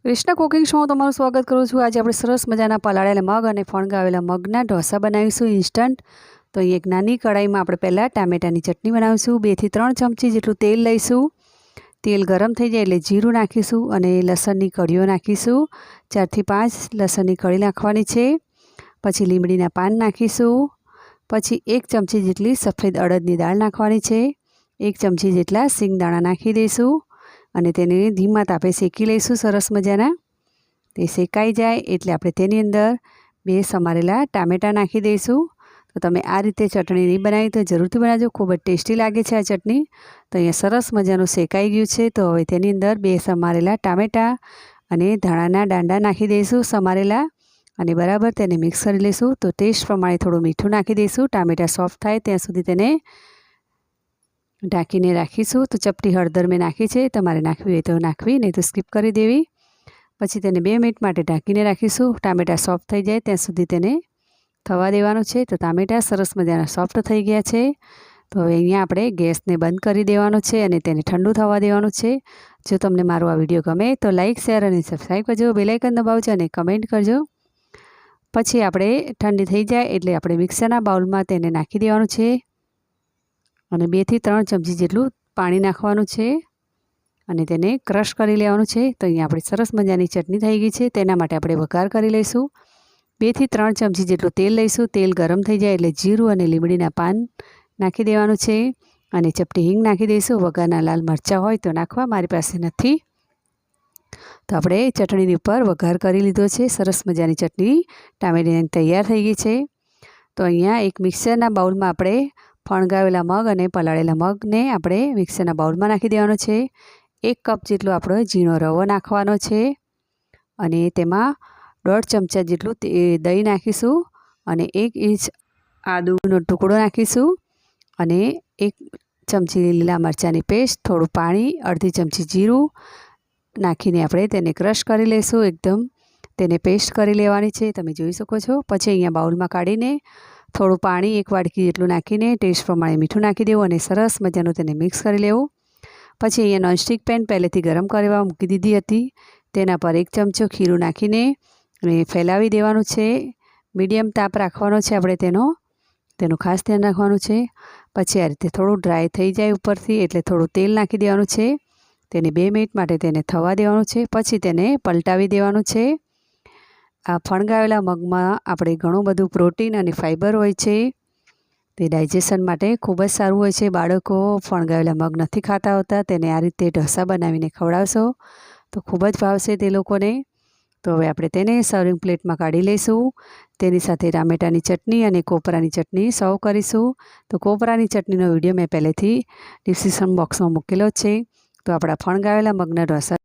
Krishna cooking show तमारुं स्वागत करूँ छूँ। आज आपणे सरस मजाना पलाळेला मग अने फणगावेला मगना ढोसा बनावीशुं इंस्टंट। तो अहीं एक नानी कढ़ाईमां आपणे पहेला टामेटानी चटनी बनावीशुं। 2 થી 3 चमची जेटલું तेल लईशुं। तेल गरम थई जाय एटले जीरुं नाखीशुं अने लसणनी कळीओ नाखीशुं। 4 થી 5 लसणनी कळी नाखवानी छे। पछी લીમડીના पान नाखीशुं। पछी 1 चमची जेटली सफेद अड़दनी दाळ नाखवानी छे। 1 चमची जेटला सींगदाणा नाखी दईशुं અને તેને ધીમા તાપે શેકી લઈશું સરસ મજાના। તે શેકાઈ જાય એટલે આપણે તેની અંદર 2 સમારેલા ટામેટાં નાખી દઈશું। તો તમે આ રીતે ચટણી નહીં બનાવી તો જરૂરથી બનાવજો, ખૂબ જ ટેસ્ટી લાગે છે આ ચટણી। તો અહીંયા સરસ મજાનું શેકાઈ ગયું છે। તો હવે તેની અંદર 2 સમારેલા ટામેટાં અને ધાણાના દાંડા નાખી દઈશું સમારેલા અને બરાબર તેને મિક્સ કરી લઈશું। તો ટેસ્ટ પ્રમાણે થોડું મીઠું નાખી દઈશું। ટામેટાં સોફ્ટ થાય ત્યાં સુધી તેને ઢાંકીને રાખીશું। તો ચપટી હળદર મેં નાખી છે, તમારે નાખવી હોય તો નાખવી, નહીં તો સ્કીપ કરી દેવી। પછી તેને 2 મિનિટ માટે ઢાંકીને રાખીશું। ટામેટાં સોફ્ટ થઈ જાય ત્યાં સુધી તેને થવા દેવાનું છે। તો ટામેટાં સરસ મજાના સોફ્ટ થઈ ગયા છે। તો હવે અહીંયા આપણે ગેસને બંધ કરી દેવાનો છે અને તેને ઠંડુ થવા દેવાનું છે। જો તમને મારો આ વિડીયો ગમે તો લાઇક, શેર અને સબસ્ક્રાઈબ કરજો, બેલ આઇકન દબાવજો અને કમેન્ટ કરજો। પછી આપણે ઠંડી થઈ જાય એટલે આપણે મિક્સરના બાઉલમાં તેને નાખી દેવાનું છે અને 2 થી 3 ચમચી જેટલું પાણી નાખવાનું છે અને તેને ક્રશ કરી લેવાનું છે। તો અહીંયા આપણી સરસ મજાની ચટણી થઈ ગઈ છે। તેના માટે આપણે વઘાર કરી લઈશું। 2 થી 3 ચમચી જેટલું તેલ લઈશું। તેલ ગરમ થઈ જાય એટલે જીરું અને લીમડીના પાન નાખી દેવાનું છે અને ચપટી હિંગ નાખી દઈશું। વઘારના લાલ મરચાં હોય તો નાખવા, મારી પાસે નથી। તો આપણે ચટણીની ઉપર વઘાર કરી લીધો છે। સરસ મજાની ચટણી ટામેટાની તૈયાર થઈ ગઈ છે। તો અહીંયા એક મિક્સરના બાઉલમાં આપણે ફણગાવેલા મગ અને પલાળેલા મગને આપણે મિક્સરના બાઉલમાં નાખી દેવાનો છે। 1 કપ જેટલો આપણો ઝીણો રવો નાખવાનો છે અને તેમાં 1.5 ચમચા જેટલું દહીં નાખીશું અને 1 ઇંચ આદુનો ટુકડો નાખીશું અને 1 ચમચી લીલા મરચાંની પેસ્ટ, થોડું પાણી, અડધી ચમચી જીરું નાખીને આપણે તેને ક્રશ કરી લઈશું। એકદમ તેને પેસ્ટ કરી લેવાની છે, તમે જોઈ શકો છો। પછી અહીંયા બાઉલમાં કાઢીને થોડું પાણી 1 વાડકી જેટલું નાખીને ટેસ્ટ પ્રમાણે મીઠું નાખી દેવું અને સરસ મજાનું તેને મિક્સ કરી લેવું। પછી અહીંયા નોનસ્ટિક પેન પહેલેથી ગરમ કરવા મૂકી દીધી હતી, તેના પર 1 ચમચો ખીરું નાખીને અને ફેલાવી દેવાનું છે। મીડિયમ તાપ રાખવાનો છે આપણે તેનું ખાસ ધ્યાન રાખવાનું છે। પછી આ રીતે થોડું ડ્રાય થઈ જાય ઉપરથી એટલે થોડું તેલ નાખી દેવાનું છે। તેને 2 મિનિટ માટે તેને થવા દેવાનું છે। પછી તેને પલટાવી દેવાનું છે। આ ફણગાવેલા મગમાં આપણે ઘણું બધું પ્રોટીન અને ફાઇબર હોય છે, તે ડાયજેશન માટે ખૂબ જ સારું હોય છે। બાળકો ફણગાવેલા મગ નથી ખાતા હોતા, તેને આ રીતે ઢોસા બનાવીને ખવડાવશો તો ખૂબ જ ભાવશે તે લોકોને। તો હવે આપણે તેને સર્વિંગ પ્લેટમાં કાઢી લઈશું। તેની સાથે ટામેટાની ચટણી અને કોપરાની ચટણી સર્વ કરીશું। તો કોપરાની ચટણીનો વિડીયો મેં પહેલેથી ડિસ્ક્રિપ્શન બોક્સમાં મૂકેલો છે। તો આપણા ફણગાવેલા મગના ઢોસા